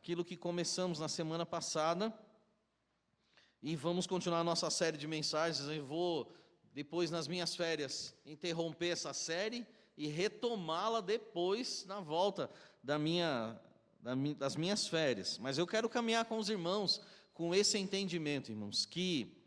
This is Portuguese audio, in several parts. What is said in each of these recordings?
aquilo que começamos na semana passada, e vamos continuar a nossa série de mensagens. Eu vou, depois, nas minhas férias, interromper essa série e retomá-la depois, na volta das minhas férias. Mas eu quero caminhar com os irmãos com esse entendimento, irmãos, que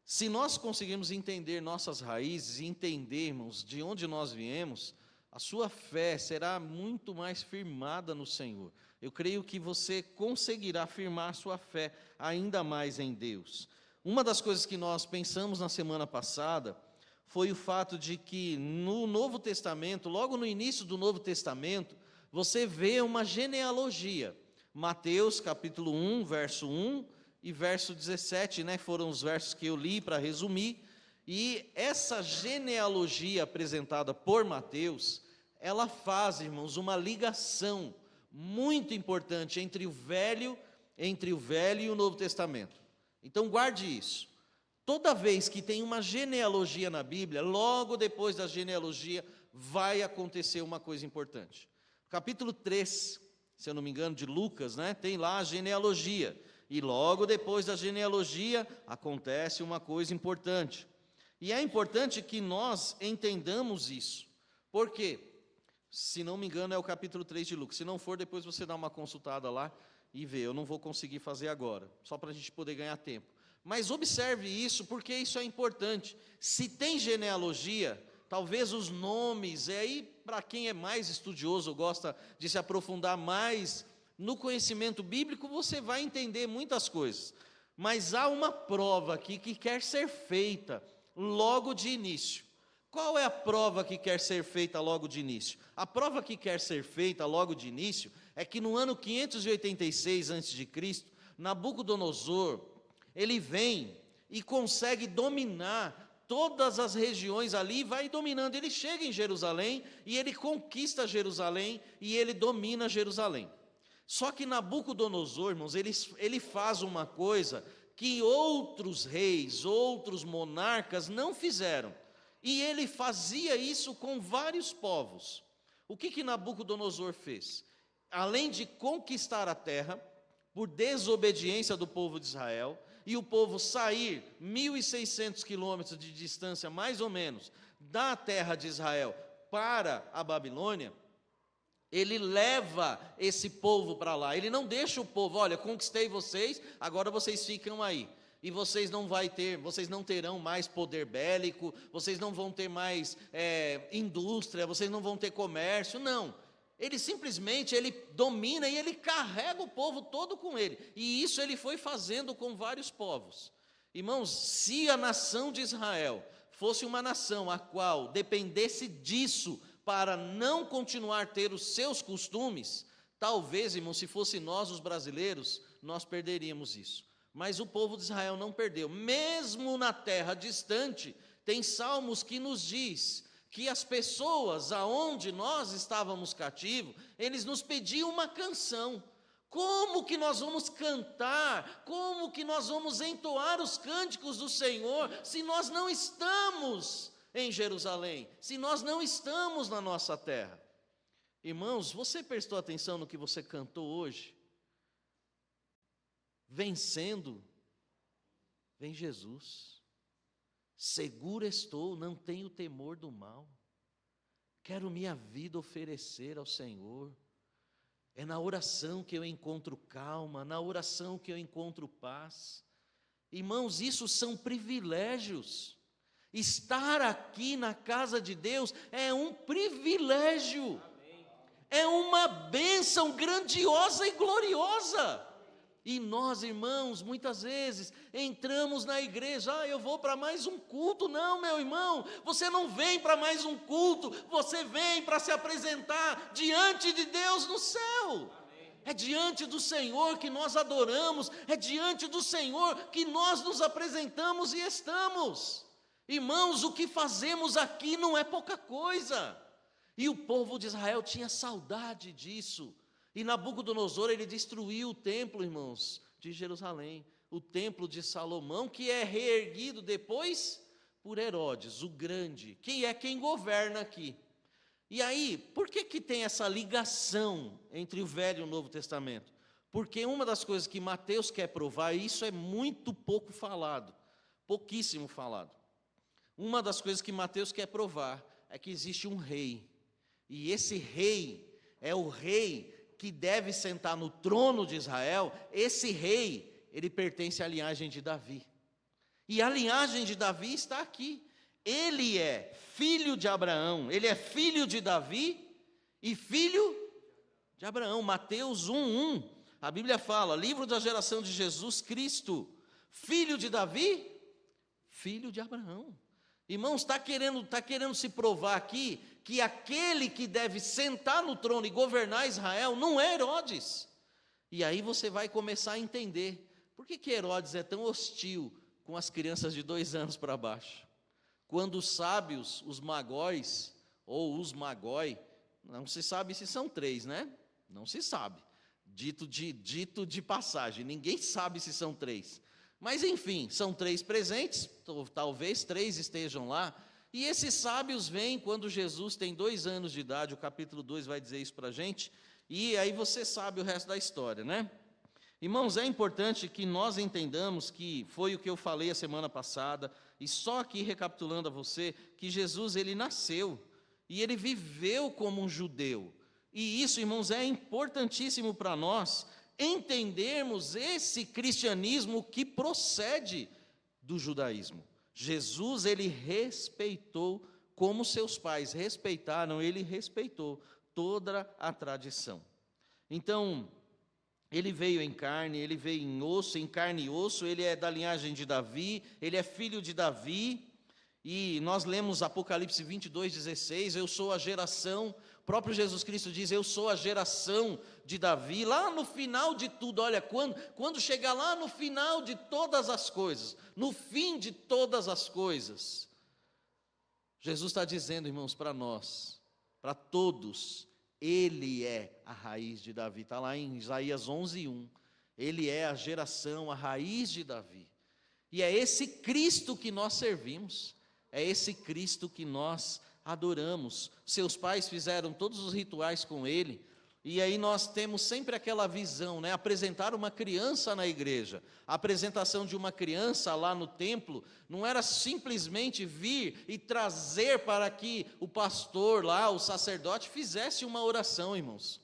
se nós conseguirmos entender nossas raízes e entendermos de onde nós viemos, a sua fé será muito mais firmada no Senhor. Eu creio que você conseguirá firmar sua fé ainda mais em Deus. Uma das coisas que nós pensamos na semana passada foi o fato de que no Novo Testamento, logo no início do Novo Testamento, você vê uma genealogia. Mateus capítulo 1, verso 1 e verso 17, foram os versos que eu li para resumir. E essa genealogia apresentada por Mateus, ela faz, irmãos, uma ligação muito importante entre o Velho e o Novo Testamento. Então guarde isso. Toda vez que tem uma genealogia na Bíblia, logo depois da genealogia vai acontecer uma coisa importante. Capítulo 3, se eu não me engano, de Lucas, tem lá a genealogia. E logo depois da genealogia acontece uma coisa importante. E é importante que nós entendamos isso. Por quê? Se não me engano, é o capítulo 3 de Lucas. Se não for, depois você dá uma consultada lá e vê. Eu não vou conseguir fazer agora, só para a gente poder ganhar tempo. Mas observe isso, porque isso é importante. Se tem genealogia, talvez os nomes, e aí para quem é mais estudioso, gosta de se aprofundar mais no conhecimento bíblico, você vai entender muitas coisas. Mas há uma prova aqui que quer ser feita logo de início. Qual é a prova que quer ser feita logo de início? A prova que quer ser feita logo de início é que no ano 586 a.C., Nabucodonosor, ele vem e consegue dominar todas as regiões ali, vai dominando. Ele chega em Jerusalém e ele conquista Jerusalém e ele domina Jerusalém. Só que Nabucodonosor, irmãos, ele faz uma coisa que outros reis, outros monarcas não fizeram. E ele fazia isso com vários povos. O que Nabucodonosor fez? Além de conquistar a terra, por desobediência do povo de Israel, e o povo sair 1.600 quilômetros de distância, mais ou menos, da terra de Israel para a Babilônia, ele leva esse povo para lá. Ele não deixa o povo, olha, conquistei vocês, agora vocês ficam aí. E vocês não terão mais poder bélico, vocês não vão ter mais indústria, vocês não vão ter comércio, não. Ele simplesmente, ele domina e ele carrega o povo todo com ele. E isso ele foi fazendo com vários povos. Irmãos, se a nação de Israel fosse uma nação a qual dependesse disso para não continuar a ter os seus costumes, talvez, irmãos, se fosse nós os brasileiros, nós perderíamos isso. Mas o povo de Israel não perdeu. Mesmo na terra distante, tem salmos que nos diz que as pessoas aonde nós estávamos cativos, eles nos pediam uma canção. Como que nós vamos cantar? Como que nós vamos entoar os cânticos do Senhor se nós não estamos em Jerusalém? Se nós não estamos na nossa terra? Irmãos, você prestou atenção no que você cantou hoje? Vencendo, vem Jesus. Seguro estou, não tenho temor do mal. Quero minha vida oferecer ao Senhor. É na oração que eu encontro calma, na oração que eu encontro paz. Irmãos, isso são privilégios. Estar aqui na casa de Deus é um privilégio. É uma bênção grandiosa e gloriosa. E nós, irmãos, muitas vezes entramos na igreja, eu vou para mais um culto. Não, meu irmão, você não vem para mais um culto, você vem para se apresentar diante de Deus no céu. Amém. É diante do Senhor que nós adoramos, é diante do Senhor que nós nos apresentamos e estamos. Irmãos, o que fazemos aqui não é pouca coisa. E o povo de Israel tinha saudade disso. E Nabucodonosor, ele destruiu o templo, irmãos, de Jerusalém, o templo de Salomão, que é reerguido depois por Herodes, o grande, que é quem governa aqui. E aí, por que tem essa ligação entre o Velho e o Novo Testamento? Porque uma das coisas que Mateus quer provar, e isso é muito pouco falado, pouquíssimo falado. Uma das coisas que Mateus quer provar é que existe um rei. E esse rei é o rei que deve sentar no trono de Israel. Esse rei, ele pertence à linhagem de Davi. E a linhagem de Davi está aqui. Ele é filho de Abraão, ele é filho de Davi e filho de Abraão. Mateus 1:1, a Bíblia fala, livro da geração de Jesus Cristo, filho de Davi, filho de Abraão. Irmãos, está querendo se provar aqui que aquele que deve sentar no trono e governar Israel não é Herodes. E aí você vai começar a entender por que Herodes é tão hostil com as crianças de 2 anos para baixo. Quando os sábios, os magóis, ou os magói, não se sabe se são 3, né? Não se sabe. Dito de passagem, ninguém sabe se são 3. Mas enfim, são 3 presentes, talvez 3 estejam lá. E esses sábios vêm quando Jesus tem 2 anos de idade, o capítulo 2 vai dizer isso para a gente. E aí você sabe o resto da história, né? Irmãos, é importante que nós entendamos que foi o que eu falei a semana passada, e só aqui recapitulando a você, que Jesus ele nasceu, e ele viveu como um judeu. E isso, irmãos, é importantíssimo para nós entendermos esse cristianismo que procede do judaísmo. Jesus, ele respeitou, como seus pais respeitaram, ele respeitou toda a tradição. Então, ele veio em carne, ele veio em carne e osso, ele é da linhagem de Davi, ele é filho de Davi, e nós lemos Apocalipse 22:16, eu sou a geração, o próprio Jesus Cristo diz, eu sou a geração de Davi, lá no final de tudo, olha, quando chegar lá no final de todas as coisas, no fim de todas as coisas, Jesus está dizendo, irmãos, para nós, para todos, ele é a raiz de Davi, está lá em Isaías 11:1. Ele é a geração, a raiz de Davi. E é esse Cristo que nós servimos, é esse Cristo que nós adoramos. Seus pais fizeram todos os rituais com ele, e aí nós temos sempre aquela visão, né? Apresentar uma criança na igreja. A apresentação de uma criança lá no templo não era simplesmente vir e trazer para que o pastor lá, o sacerdote, fizesse uma oração, irmãos.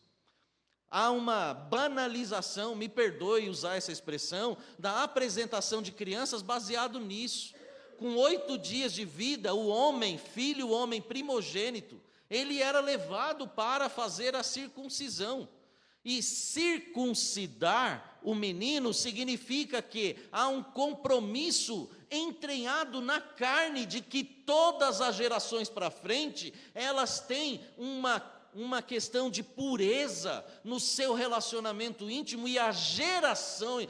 Há uma banalização, me perdoe usar essa expressão, da apresentação de crianças baseado nisso. Com 8 dias de vida, o homem, filho, o homem primogênito, ele era levado para fazer a circuncisão. E circuncidar o menino significa que há um compromisso entranhado na carne de que todas as gerações para frente, elas têm uma questão de pureza no seu relacionamento íntimo, e as gerações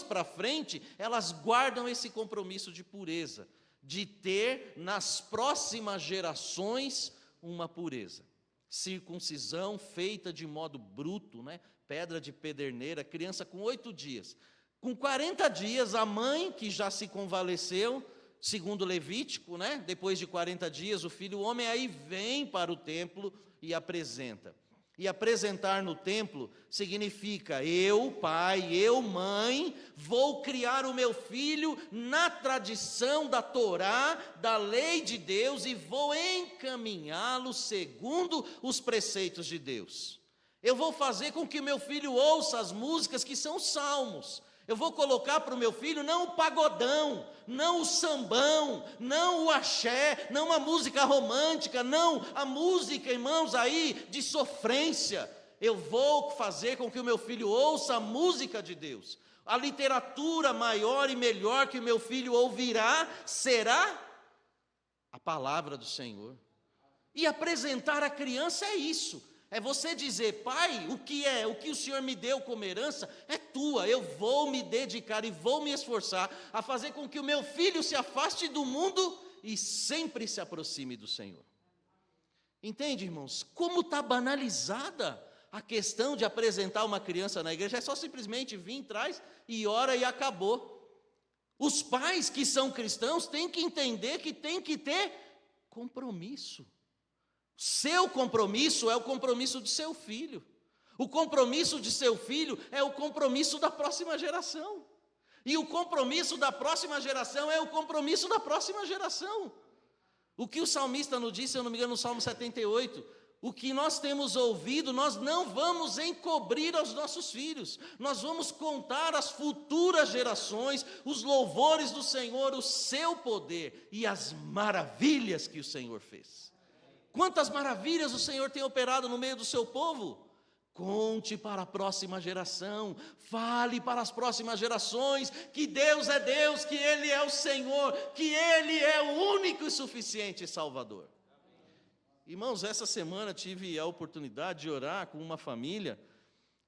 para frente, elas guardam esse compromisso de pureza, de ter nas próximas gerações uma pureza. Circuncisão feita de modo bruto, né? Pedra de pederneira, criança com 8 dias. Com 40 dias, a mãe, que já se convaleceu, segundo Levítico, né? Depois de 40 dias, o filho homem aí vem para o templo e apresenta. E apresentar no templo significa, eu, pai, eu, mãe, vou criar o meu filho na tradição da Torá, da lei de Deus, e vou encaminhá-lo segundo os preceitos de Deus. Eu vou fazer com que meu filho ouça as músicas que são salmos. Eu vou colocar para o meu filho não o pagodão, não o sambão, não o axé, não a música romântica, não a música, irmãos, aí de sofrência. Eu vou fazer com que o meu filho ouça a música de Deus. A literatura maior e melhor que o meu filho ouvirá será a palavra do Senhor. E apresentar a criança é isso. É você dizer, pai, o que o Senhor me deu como herança é tua, eu vou me dedicar e vou me esforçar a fazer com que o meu filho se afaste do mundo e sempre se aproxime do Senhor. Entende, irmãos? Como está banalizada a questão de apresentar uma criança na igreja, é só simplesmente vir, traz e ora e acabou. Os pais que são cristãos têm que entender que tem que ter compromisso. Seu compromisso é o compromisso de seu filho. O compromisso de seu filho é o compromisso da próxima geração. E o compromisso da próxima geração é o compromisso da próxima geração. O que o salmista nos disse, se eu não me engano, no Salmo 78, o que nós temos ouvido, nós não vamos encobrir aos nossos filhos. Nós vamos contar às futuras gerações os louvores do Senhor, o seu poder e as maravilhas que o Senhor fez. Quantas maravilhas o Senhor tem operado no meio do seu povo? Conte para a próxima geração, fale para as próximas gerações que Deus é Deus, que Ele é o Senhor, que Ele é o único e suficiente Salvador. Irmãos, essa semana tive a oportunidade de orar com uma família,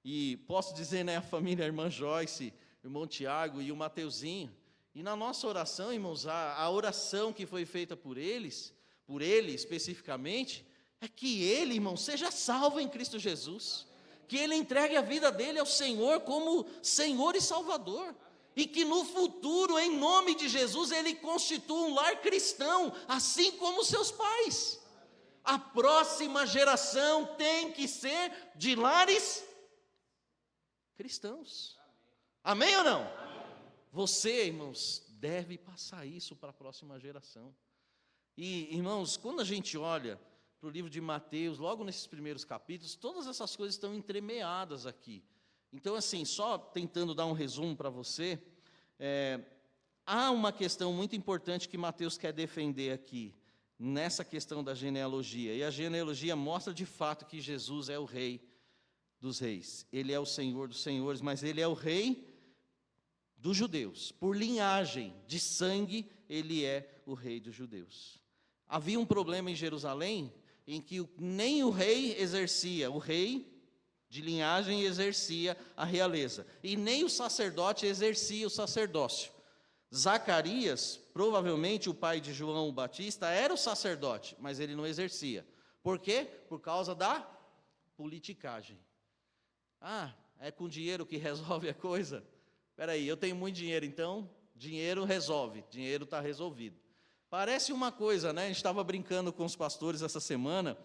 e posso dizer, né, a família, a irmã Joyce, o irmão Tiago e o Mateuzinho, e na nossa oração, irmãos, a oração que foi feita por ele especificamente, é que ele, irmão, seja salvo em Cristo Jesus, que ele entregue a vida dele ao Senhor como Senhor e Salvador, e que no futuro, em nome de Jesus, ele constitua um lar cristão, assim como seus pais. A próxima geração tem que ser de lares cristãos. Amém ou não? Amém. Você, irmãos, deve passar isso para a próxima geração. E, irmãos, quando a gente olha para o livro de Mateus, logo nesses primeiros capítulos, todas essas coisas estão entremeadas aqui. Então, assim, só tentando dar um resumo para você, há uma questão muito importante que Mateus quer defender aqui, nessa questão da genealogia. E a genealogia mostra de fato que Jesus é o Rei dos reis. Ele é o Senhor dos senhores, mas Ele é o Rei dos judeus. Por linhagem de sangue, Ele é o Rei dos judeus. Havia um problema em Jerusalém, em que nem o rei exercia, o rei de linhagem exercia a realeza, e nem o sacerdote exercia o sacerdócio. Zacarias, provavelmente o pai de João o Batista, era o sacerdote, mas ele não exercia. Por quê? Por causa da politicagem. É com dinheiro que resolve a coisa? Espera aí, eu tenho muito dinheiro, então dinheiro resolve, dinheiro está resolvido. Parece uma coisa, né? A gente estava brincando com os pastores essa semana.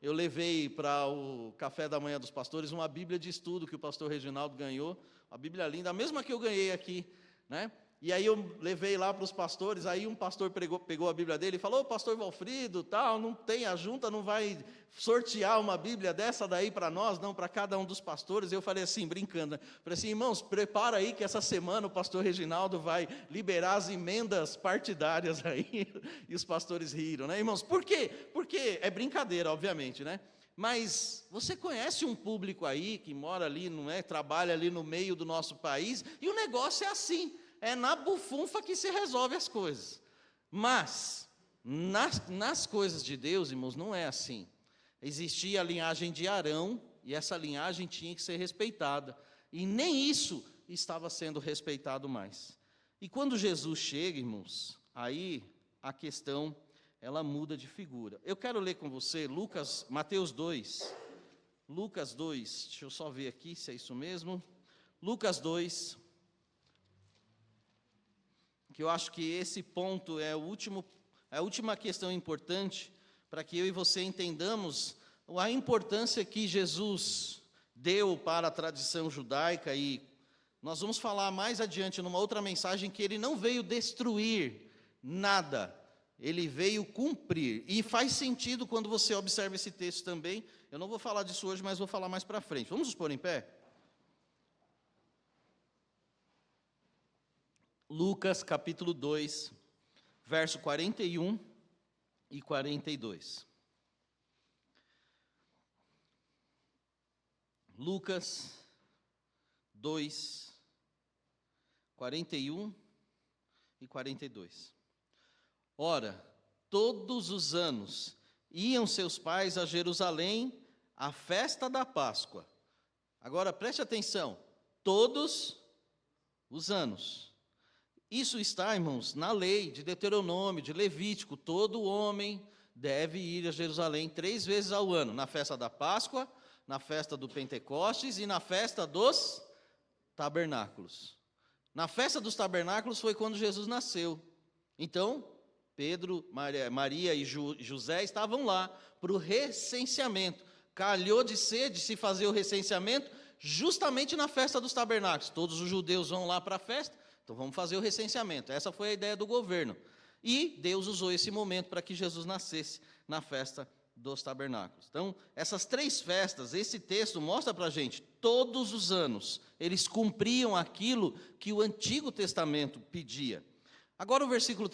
Eu levei para o café da manhã dos pastores uma Bíblia de estudo que o pastor Reginaldo ganhou, uma Bíblia linda, a mesma que eu ganhei aqui, né? E aí eu levei lá para os pastores, aí um pastor pegou a Bíblia dele e falou: pastor Valfrido, tal, não tem, a junta não vai sortear uma Bíblia dessa daí para nós, não, para cada um dos pastores. Eu falei assim, brincando, falei assim: irmãos, prepara aí que essa semana o pastor Reginaldo vai liberar as emendas partidárias aí. E os pastores riram, né, irmãos? Por quê? Porque é brincadeira, obviamente, né? Mas você conhece um público aí que mora ali, não é? Trabalha ali no meio do nosso país, e o negócio é assim. É na bufunfa que se resolve as coisas. Mas, nas coisas de Deus, irmãos, não é assim. Existia a linhagem de Arão, e essa linhagem tinha que ser respeitada. E nem isso estava sendo respeitado mais. E quando Jesus chega, irmãos, aí a questão, ela muda de figura. Eu quero ler com você Mateus 2. Lucas 2, deixa eu só ver aqui se é isso mesmo. Lucas 2. Que eu acho que esse ponto é a última questão importante para que eu e você entendamos a importância que Jesus deu para a tradição judaica, e nós vamos falar mais adiante numa outra mensagem que ele não veio destruir nada, ele veio cumprir, e faz sentido quando você observa esse texto também. Eu não vou falar disso hoje, mas vou falar mais para frente. Vamos nos pôr em pé? Lucas capítulo 2, verso 41 e 42. Lucas 2, 41 e 42. Ora, todos os anos iam seus pais a Jerusalém à festa da Páscoa. Agora preste atenção, todos os anos. Isso está, irmãos, na lei de Deuteronômio, de Levítico. Todo homem deve ir a Jerusalém 3 vezes ao ano, na festa da Páscoa, na festa do Pentecostes e na festa dos tabernáculos. Na festa dos tabernáculos foi quando Jesus nasceu. Então, Pedro, Maria e José estavam lá para o recenseamento, calhou de se fazer o recenseamento justamente na festa dos tabernáculos. Todos os judeus vão lá para a festa, então vamos fazer o recenseamento. Essa foi a ideia do governo. E Deus usou esse momento para que Jesus nascesse na festa dos tabernáculos. Então, essas 3 festas, esse texto mostra para a gente, todos os anos, eles cumpriam aquilo que o Antigo Testamento pedia. Agora o versículo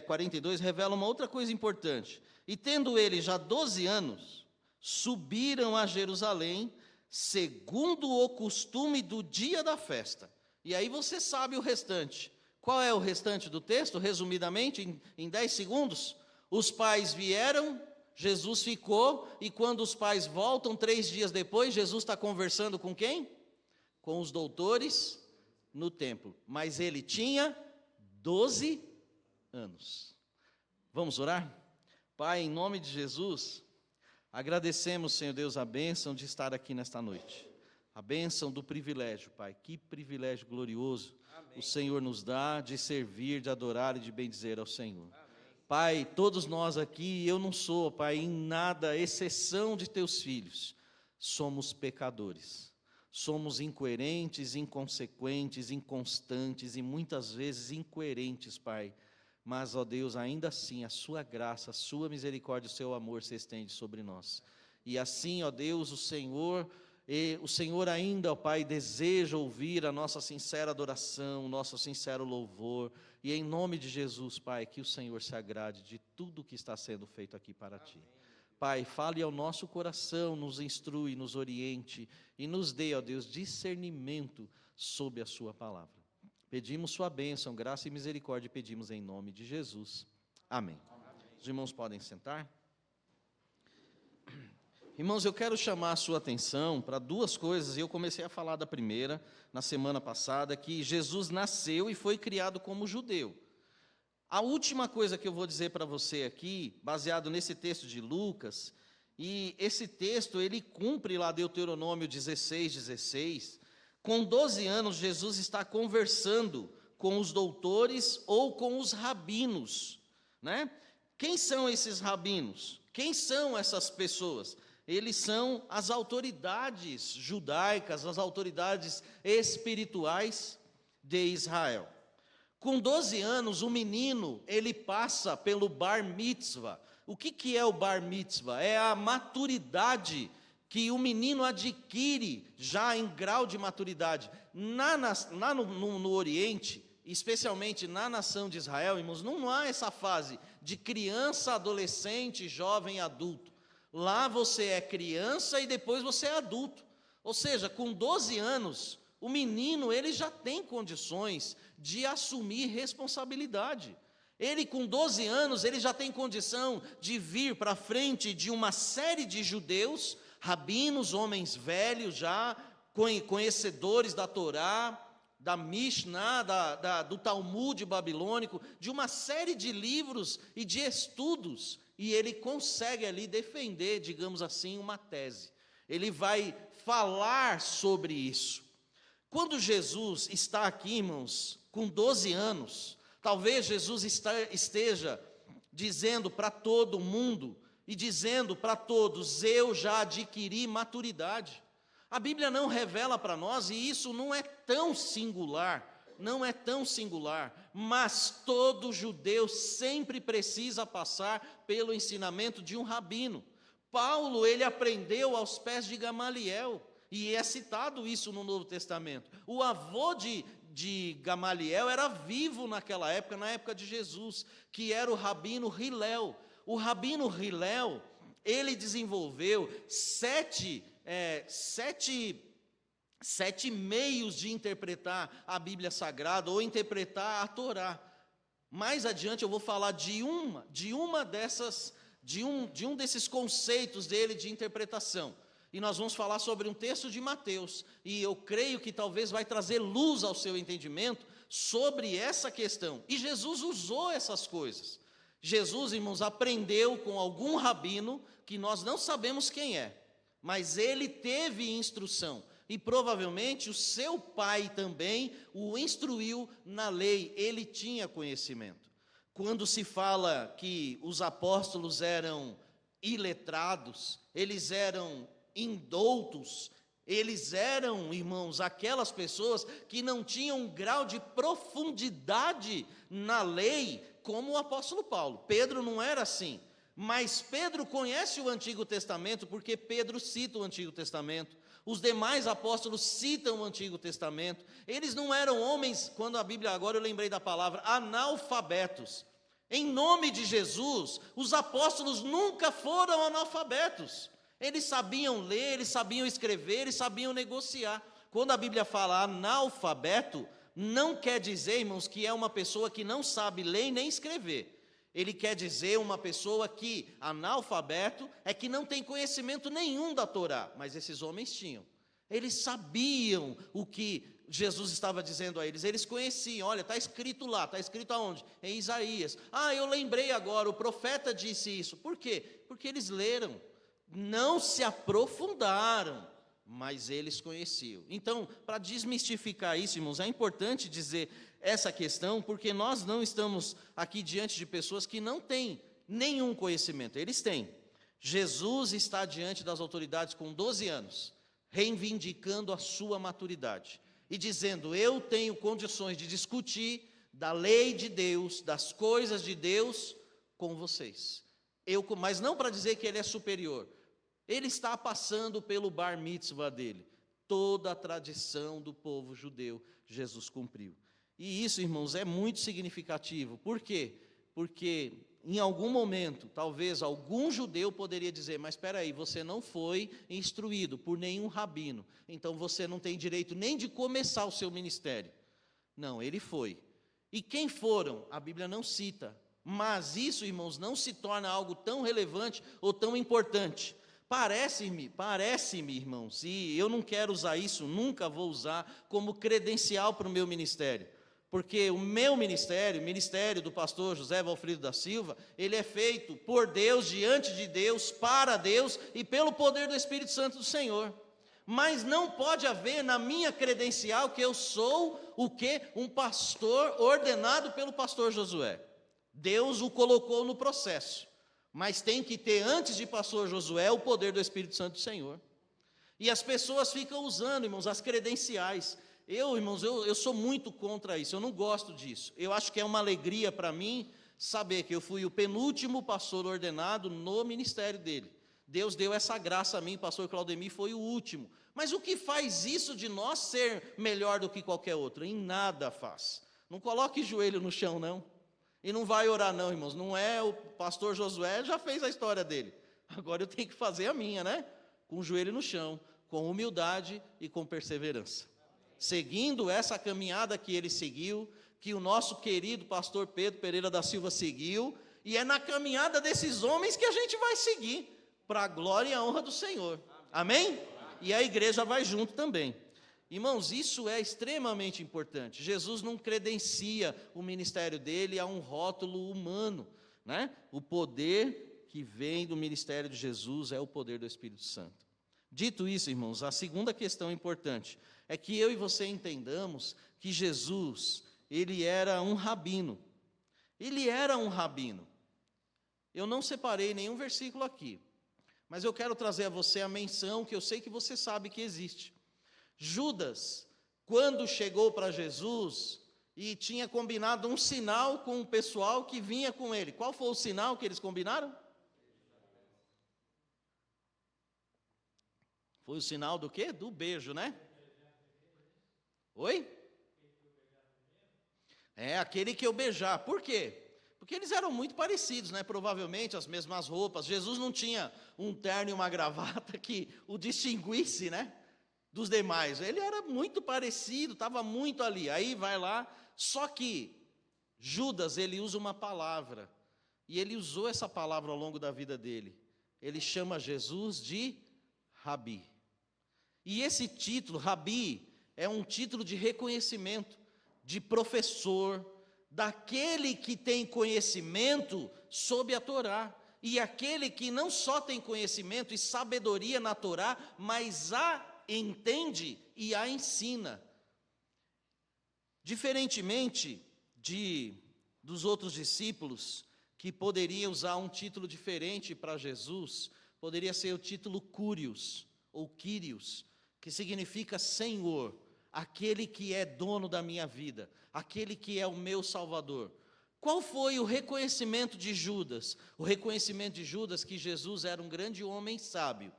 42 revela uma outra coisa importante. E tendo ele já 12 anos, subiram a Jerusalém, segundo o costume do dia da festa. E aí você sabe o restante. Qual é o restante do texto? Resumidamente, em 10 segundos. Os pais vieram, Jesus ficou, e quando os pais voltam, 3 dias depois, Jesus está conversando com quem? Com os doutores no templo. Mas ele tinha 12 anos. Vamos orar? Pai, em nome de Jesus, agradecemos, Senhor Deus, a bênção de estar aqui nesta noite. A bênção do privilégio, Pai. Que privilégio glorioso. Amém. O Senhor nos dá de servir, de adorar e de bendizer ao Senhor. Amém. Pai, todos nós aqui, eu não sou, Pai, em nada exceção de teus filhos. Somos pecadores. Somos incoerentes, inconsequentes, inconstantes e muitas vezes incoerentes, Pai. Mas, ó Deus, ainda assim, a sua graça, a sua misericórdia, o seu amor se estende sobre nós. E assim, ó Deus, o Senhor ainda, ó Pai, deseja ouvir a nossa sincera adoração, o nosso sincero louvor. E em nome de Jesus, Pai, que o Senhor se agrade de tudo que está sendo feito aqui para Ti. Pai, fale ao nosso coração, nos instrui, nos oriente e nos dê, ó Deus, discernimento sob a sua palavra. Pedimos sua bênção, graça e misericórdia, pedimos em nome de Jesus. Amém. Os irmãos podem sentar. Irmãos, eu quero chamar a sua atenção para 2 coisas, e eu comecei a falar da primeira, na semana passada, que Jesus nasceu e foi criado como judeu. A última coisa que eu vou dizer para você aqui, baseado nesse texto de Lucas, e esse texto, ele cumpre lá Deuteronômio 16:16, com 12 anos, Jesus está conversando com os doutores ou com os rabinos, né? Quem são esses rabinos? Quem são essas pessoas? Eles são as autoridades judaicas, as autoridades espirituais de Israel. Com 12 anos, o menino, ele passa pelo bar mitzvah. O que é o bar mitzvah? É a maturidade que o menino adquire já em grau de maturidade. Lá no Oriente, especialmente na nação de Israel, irmãos, não há essa fase de criança, adolescente, jovem, adulto. Lá você é criança e depois você é adulto. Ou seja, com 12 anos, o menino ele já tem condições de assumir responsabilidade. Ele com 12 anos, ele já tem condição de vir para frente de uma série de judeus, rabinos, homens velhos já, conhecedores da Torá, da Mishnah, do Talmud babilônico, de uma série de livros e de estudos, e ele consegue ali defender, digamos assim, uma tese. Ele vai falar sobre isso. Quando Jesus está aqui, irmãos, com 12 anos, talvez Jesus esteja dizendo para todo mundo, e dizendo para todos, eu já adquiri maturidade. A Bíblia não revela para nós, e isso não é tão singular, mas todo judeu sempre precisa passar pelo ensinamento de um rabino. Paulo, ele aprendeu aos pés de Gamaliel, e é citado isso no Novo Testamento. O avô de Gamaliel era vivo naquela época, na época de Jesus, que era o rabino Hilel. O rabino Hilel, ele desenvolveu sete meios de interpretar a Bíblia Sagrada ou interpretar a Torá. Mais adiante eu vou falar de um desses conceitos dele de interpretação. E nós vamos falar sobre um texto de Mateus, e eu creio que talvez vai trazer luz ao seu entendimento sobre essa questão. E Jesus usou essas coisas. Jesus, irmãos, aprendeu com algum rabino, que nós não sabemos quem é, mas ele teve instrução, e provavelmente o seu pai também o instruiu na lei, ele tinha conhecimento. Quando se fala que os apóstolos eram iletrados, eles eram indoutos, eles eram, irmãos, aquelas pessoas que não tinham um grau de profundidade na lei como o apóstolo Paulo. Pedro não era assim, mas Pedro conhece o Antigo Testamento porque Pedro cita o Antigo Testamento. Os demais apóstolos citam o Antigo Testamento. Eles não eram homens, quando a Bíblia, agora eu lembrei da palavra, analfabetos. Em nome de Jesus, os apóstolos nunca foram analfabetos. Eles sabiam ler, eles sabiam escrever, eles sabiam negociar. Quando a Bíblia fala analfabeto, não quer dizer, irmãos, que é uma pessoa que não sabe ler nem escrever. Ele quer dizer uma pessoa que, analfabeto, é que não tem conhecimento nenhum da Torá, mas esses homens tinham. Eles sabiam o que Jesus estava dizendo a eles, eles conheciam, olha, está escrito lá, está escrito aonde? Em Isaías. Ah, eu lembrei agora, o profeta disse isso. Por quê? Porque eles leram, não se aprofundaram, mas eles conheciam. Então, para desmistificar isso, irmãos, é importante dizer essa questão, porque nós não estamos aqui diante de pessoas que não têm nenhum conhecimento, eles têm. Jesus está diante das autoridades com 12 anos, reivindicando a sua maturidade, e dizendo, eu tenho condições de discutir da lei de Deus, das coisas de Deus, com vocês. Mas não para dizer que ele é superior, ele está passando pelo bar mitzvah dele, toda a tradição do povo judeu, Jesus cumpriu. E isso, irmãos, é muito significativo. Por quê? Porque em algum momento, talvez algum judeu poderia dizer, mas espera aí, você não foi instruído por nenhum rabino, então você não tem direito nem de começar o seu ministério. Não, ele foi. E quem foram? A Bíblia não cita. Mas isso, irmãos, não se torna algo tão relevante ou tão importante. Parece-me, irmãos, e eu não quero usar isso, nunca vou usar como credencial para o meu ministério. Porque o meu ministério, o ministério do pastor José Valfrido da Silva, ele é feito por Deus, diante de Deus, para Deus e pelo poder do Espírito Santo do Senhor. Mas não pode haver na minha credencial que eu sou o quê? Um pastor ordenado pelo pastor Josué. Deus o colocou no processo, mas tem que ter, antes de pastor Josué, o poder do Espírito Santo do Senhor. E as pessoas ficam usando, irmãos, as credenciais. Irmãos, eu sou muito contra isso, eu não gosto disso. Eu acho que é uma alegria para mim saber que eu fui o penúltimo pastor ordenado no ministério dele. Deus deu essa graça a mim, pastor Claudemir foi o último. Mas o que faz isso de nós ser melhor do que qualquer outro? Em nada faz. Não coloque joelho no chão, não. E não vai orar, não, irmãos. Não é o pastor Josué, já fez a história dele. Agora eu tenho que fazer a minha, né? Com o joelho no chão, com humildade e com perseverança. Seguindo essa caminhada que ele seguiu, que o nosso querido pastor Pedro Pereira da Silva seguiu, e é na caminhada desses homens que a gente vai seguir, para a glória e a honra do Senhor. Amém? E a igreja vai junto também. Irmãos, isso é extremamente importante. Jesus não credencia o ministério dele a um rótulo humano, né? O poder que vem do ministério de Jesus é o poder do Espírito Santo. Dito isso, irmãos, a segunda questão importante é que eu e você entendamos que Jesus, ele era um rabino. Ele era um rabino. Eu não separei nenhum versículo aqui, mas eu quero trazer a você a menção que eu sei que você sabe que existe. Judas, quando chegou para Jesus e tinha combinado um sinal com o pessoal que vinha com ele. Qual foi o sinal que eles combinaram? Foi o sinal do quê? Do beijo, né? Oi? É aquele que eu beijar. Por quê? Porque eles eram muito parecidos, né? Provavelmente as mesmas roupas. Jesus não tinha um terno e uma gravata que o distinguisse, né? Dos demais. Ele era muito parecido, estava muito ali. Aí vai lá. Só que Judas, ele usa uma palavra. E ele usou essa palavra ao longo da vida dele. Ele chama Jesus de Rabi. E esse título, Rabi, é um título de reconhecimento, de professor, daquele que tem conhecimento sobre a Torá, e aquele que não só tem conhecimento e sabedoria na Torá, mas a entende e a ensina. Diferentemente dos outros discípulos, que poderiam usar um título diferente para Jesus, poderia ser o título Curios, ou Quírios, que significa Senhor, aquele que é dono da minha vida, aquele que é o meu Salvador. Qual foi o reconhecimento de Judas? O reconhecimento de Judas que Jesus era um grande homem sábio,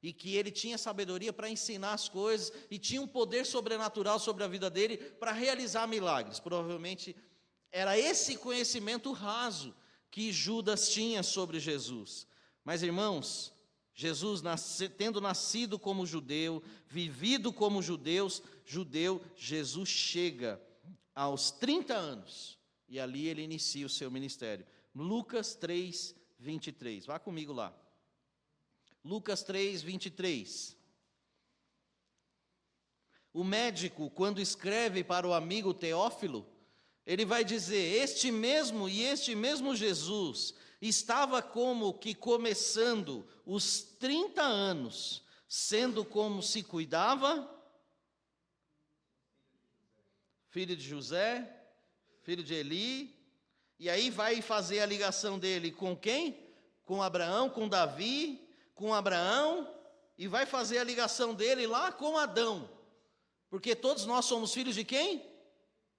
e que ele tinha sabedoria para ensinar as coisas, e tinha um poder sobrenatural sobre a vida dele para realizar milagres. Provavelmente era esse conhecimento raso que Judas tinha sobre Jesus. Mas, irmãos, Jesus, tendo nascido como judeu, vivido como judeu, Jesus chega aos 30 anos, e ali ele inicia o seu ministério. Lucas 3, 23, vá comigo lá. Lucas 3, 23. O médico, quando escreve para o amigo Teófilo, ele vai dizer: este mesmo Jesus estava como que começando os 30 anos, sendo como se cuidava, filho de José, filho de Eli, e aí vai fazer a ligação dele com quem? Com Abraão, com Davi, com Abraão, e vai fazer a ligação dele lá com Adão, porque todos nós somos filhos de quem?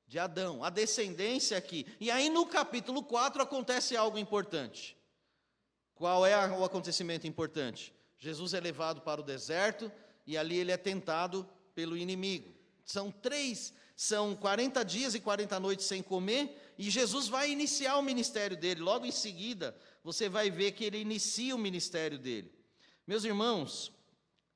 De Adão, a descendência aqui. E aí no capítulo 4 acontece algo importante. Qual é o acontecimento importante? Jesus é levado para o deserto, e ali ele é tentado pelo inimigo. São 40 dias e 40 noites sem comer, e Jesus vai iniciar o ministério dele. Logo em seguida, você vai ver que ele inicia o ministério dele. Meus irmãos,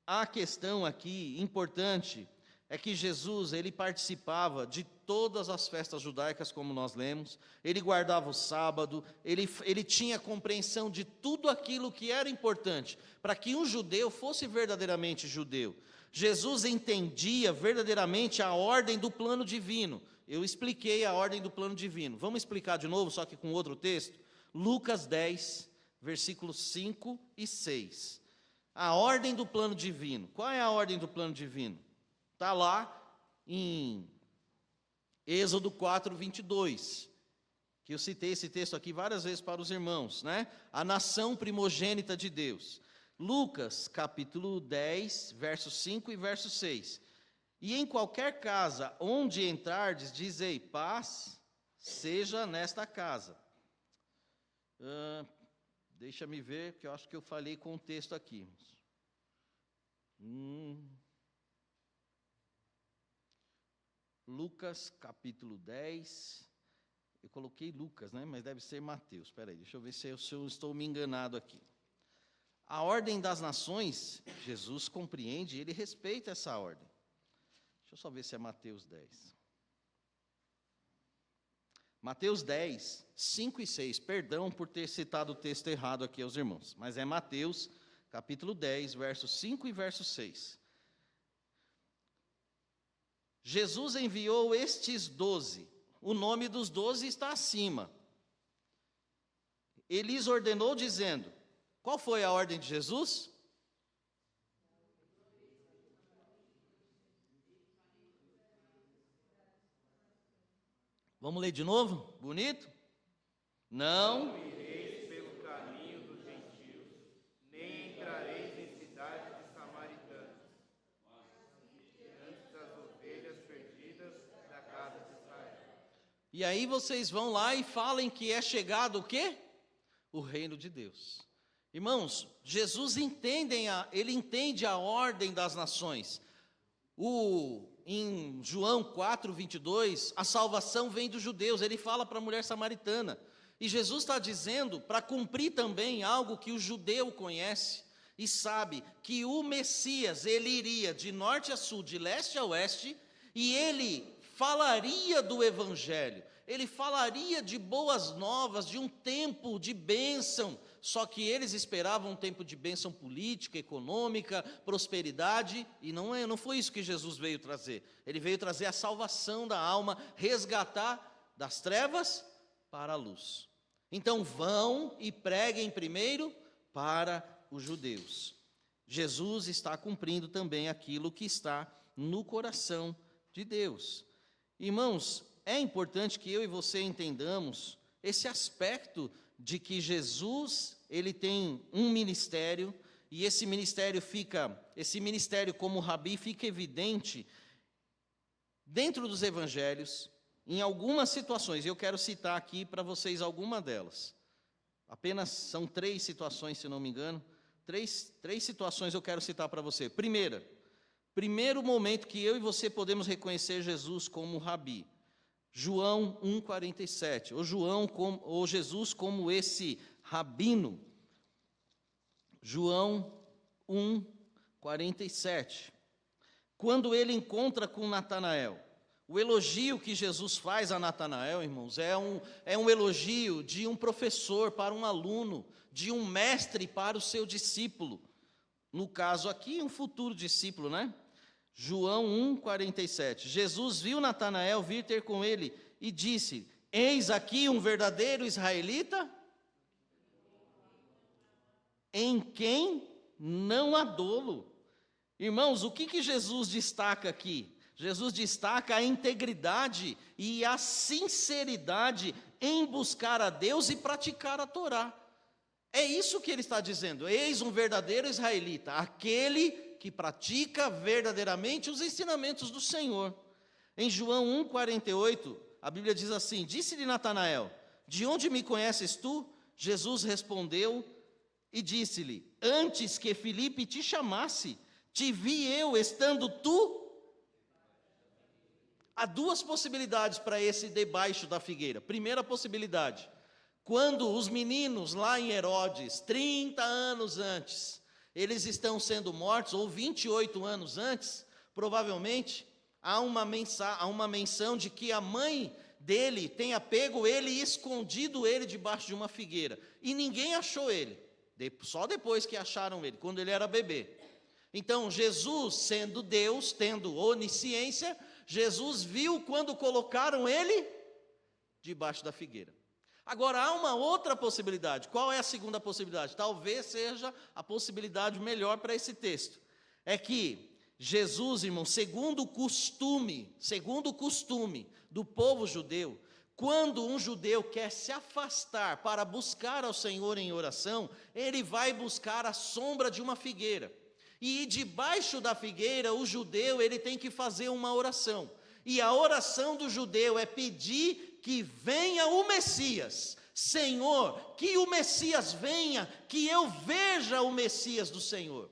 a questão aqui importante é que Jesus, ele participava de todas as festas judaicas, como nós lemos, ele guardava o sábado, ele tinha compreensão de tudo aquilo que era importante, para que um judeu fosse verdadeiramente judeu. Jesus entendia verdadeiramente a ordem do plano divino. Eu expliquei a ordem do plano divino. Vamos explicar de novo, só que com outro texto? Lucas 10, versículos 5 e 6. A ordem do plano divino. Qual é a ordem do plano divino? Está lá em Êxodo 4, 22, que eu citei esse texto aqui várias vezes para os irmãos, né? A nação primogênita de Deus. Lucas, capítulo 10, versos 5 e verso 6. E em qualquer casa onde entrardes, dizei: paz seja nesta casa. Deixa-me ver, que eu acho que eu falei com o texto aqui. Lucas, capítulo 10, eu coloquei Lucas, né? Mas deve ser Mateus. Espera aí, deixa eu ver se eu estou me enganado aqui. A ordem das nações, Jesus compreende, ele respeita essa ordem. Deixa eu só ver se é Mateus 10. Mateus 10, 5 e 6, perdão por ter citado o texto errado aqui aos irmãos, mas é Mateus, capítulo 10, versos 5 e verso 6. Jesus enviou estes 12, o nome dos 12 está acima. Ele lhes ordenou dizendo: qual foi a ordem de Jesus? Vamos ler de novo? Bonito? Não ireis pelo caminho dos gentios, nem entrareis em cidade de samaritanos, antes das ovelhas perdidas da casa de Israel. E aí vocês vão lá e falem que é chegado o quê? O reino de Deus. Irmãos, Jesus ele entende a ordem das nações. Em João 4, 22, a salvação vem dos judeus. Ele fala para a mulher samaritana. E Jesus está dizendo para cumprir também algo que o judeu conhece e sabe, que o Messias, ele iria de norte a sul, de leste a oeste, e ele falaria do Evangelho, ele falaria de boas novas, de um tempo de bênção. Só que eles esperavam um tempo de bênção política, econômica, prosperidade, e não foi isso que Jesus veio trazer. Ele veio trazer a salvação da alma, resgatar das trevas para a luz. Então vão e preguem primeiro para os judeus. Jesus está cumprindo também aquilo que está no coração de Deus. Irmãos, é importante que eu e você entendamos esse aspecto de que Jesus, ele tem um ministério, e esse ministério como rabi fica evidente dentro dos evangelhos, em algumas situações. Eu quero citar aqui para vocês alguma delas. Apenas são 3 situações, se não me engano. Três situações eu quero citar para você. Primeiro momento que eu e você podemos reconhecer Jesus como rabi. João 1,47. Ou Jesus como esse rabino. João 1,47. Quando ele encontra com Natanael. O elogio que Jesus faz a Natanael, irmãos, é um elogio de um professor para um aluno, de um mestre para o seu discípulo. No caso aqui, um futuro discípulo, né? João 1,47. Jesus viu Natanael vir ter com ele e disse: eis aqui um verdadeiro israelita, em quem não há dolo. Irmãos, o que Jesus destaca aqui? Jesus destaca a integridade e a sinceridade em buscar a Deus e praticar a Torá. É isso que ele está dizendo. Eis um verdadeiro israelita, aquele que pratica verdadeiramente os ensinamentos do Senhor. Em João 1,48, a Bíblia diz assim: disse-lhe Natanael: de onde me conheces tu? Jesus respondeu e disse-lhe: antes que Filipe te chamasse, te vi eu estando tu. Há 2 possibilidades para esse debaixo da figueira. Primeira possibilidade: quando os meninos lá em Herodes, 30 anos antes, eles estão sendo mortos, ou 28 anos antes, provavelmente, há uma menção de que a mãe dele tenha pego ele e escondido ele debaixo de uma figueira. E ninguém achou ele, só depois que acharam ele, quando ele era bebê. Então, Jesus, sendo Deus, tendo onisciência, Jesus viu quando colocaram ele debaixo da figueira. Agora, há uma outra possibilidade. Qual é a segunda possibilidade? Talvez seja a possibilidade melhor para esse texto. É que Jesus, irmão, segundo o costume do povo judeu, quando um judeu quer se afastar para buscar ao Senhor em oração, ele vai buscar a sombra de uma figueira. E debaixo da figueira, o judeu ele tem que fazer uma oração. E a oração do judeu é pedir que venha o Messias. Senhor, que o Messias venha, que eu veja o Messias do Senhor.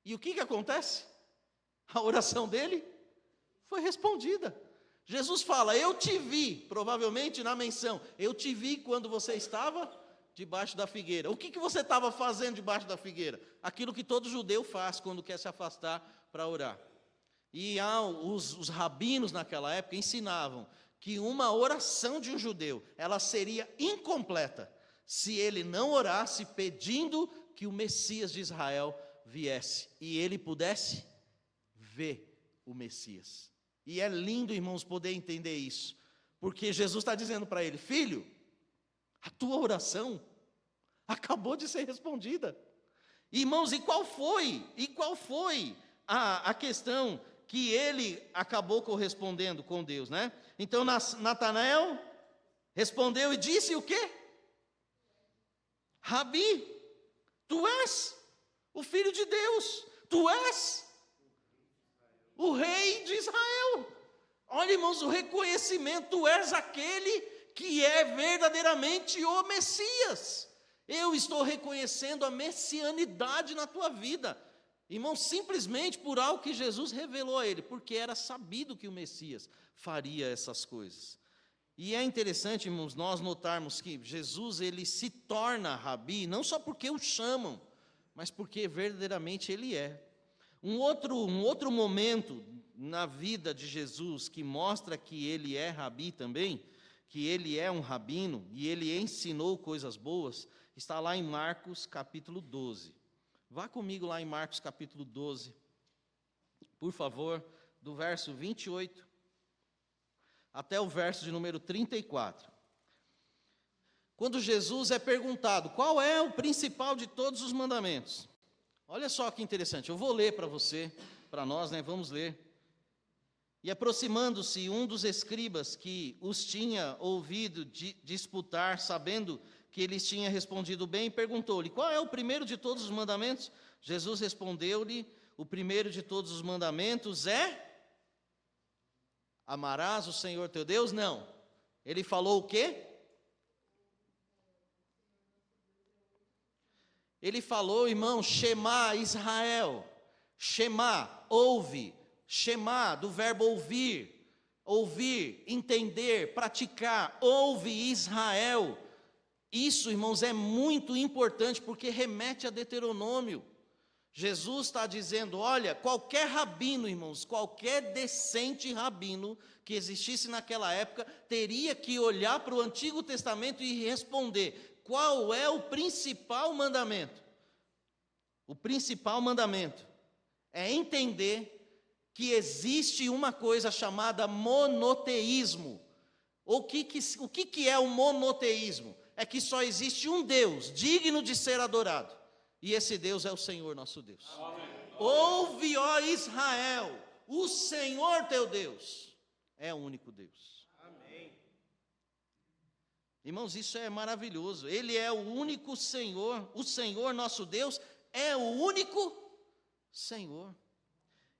E o que acontece? A oração dele foi respondida. Jesus fala: eu te vi, provavelmente na menção, eu te vi quando você estava debaixo da figueira. O que você estava fazendo debaixo da figueira? Aquilo que todo judeu faz quando quer se afastar para orar. E os rabinos naquela época ensinavam que uma oração de um judeu, ela seria incompleta se ele não orasse pedindo que o Messias de Israel viesse e ele pudesse ver o Messias. E é lindo, irmãos, poder entender isso, porque Jesus está dizendo para ele: filho, a tua oração acabou de ser respondida. Irmãos, e qual foi a questão que ele acabou correspondendo com Deus, né? Então, Natanael respondeu e disse o quê? Rabi, tu és o Filho de Deus, tu és o Rei de Israel. Olha, irmãos, o reconhecimento: tu és aquele que é verdadeiramente o Messias. Eu estou reconhecendo a messianidade na tua vida, irmão, simplesmente por algo que Jesus revelou a ele, porque era sabido que o Messias faria essas coisas. E é interessante, irmãos, nós notarmos que Jesus, ele se torna rabi, não só porque o chamam, mas porque verdadeiramente ele é. Um outro momento na vida de Jesus que mostra que ele é rabi também, que ele é um rabino e ele ensinou coisas boas, está lá em Marcos capítulo 12. Vá comigo lá em Marcos capítulo 12, por favor, do verso 28 até o verso de número 34. Quando Jesus é perguntado qual é o principal de todos os mandamentos. Olha só que interessante, eu vou ler para você, para nós, né? Vamos ler. E aproximando-se um dos escribas que os tinha ouvido disputar, sabendo que lhes tinha respondido bem e perguntou-lhe: qual é o primeiro de todos os mandamentos? Jesus respondeu-lhe: o primeiro de todos os mandamentos é: amarás o Senhor teu Deus? Não. Ele falou o quê? Ele falou, irmão, Shema Israel. Shema, ouve. Shema, do verbo ouvir. Ouvir, entender, praticar. Ouve Israel. Isso, irmãos, é muito importante porque remete a Deuteronômio. Jesus está dizendo, olha, qualquer rabino, irmãos, qualquer decente rabino que existisse naquela época, teria que olhar para o Antigo Testamento e responder, qual é o principal mandamento? O principal mandamento é entender que existe uma coisa chamada monoteísmo. O que é o monoteísmo? É que só existe um Deus, digno de ser adorado. E esse Deus é o Senhor nosso Deus. Amém. Ouve, ó Israel, o Senhor teu Deus é o único Deus. Amém. Irmãos, isso é maravilhoso. Ele é o único Senhor, o Senhor nosso Deus é o único Senhor.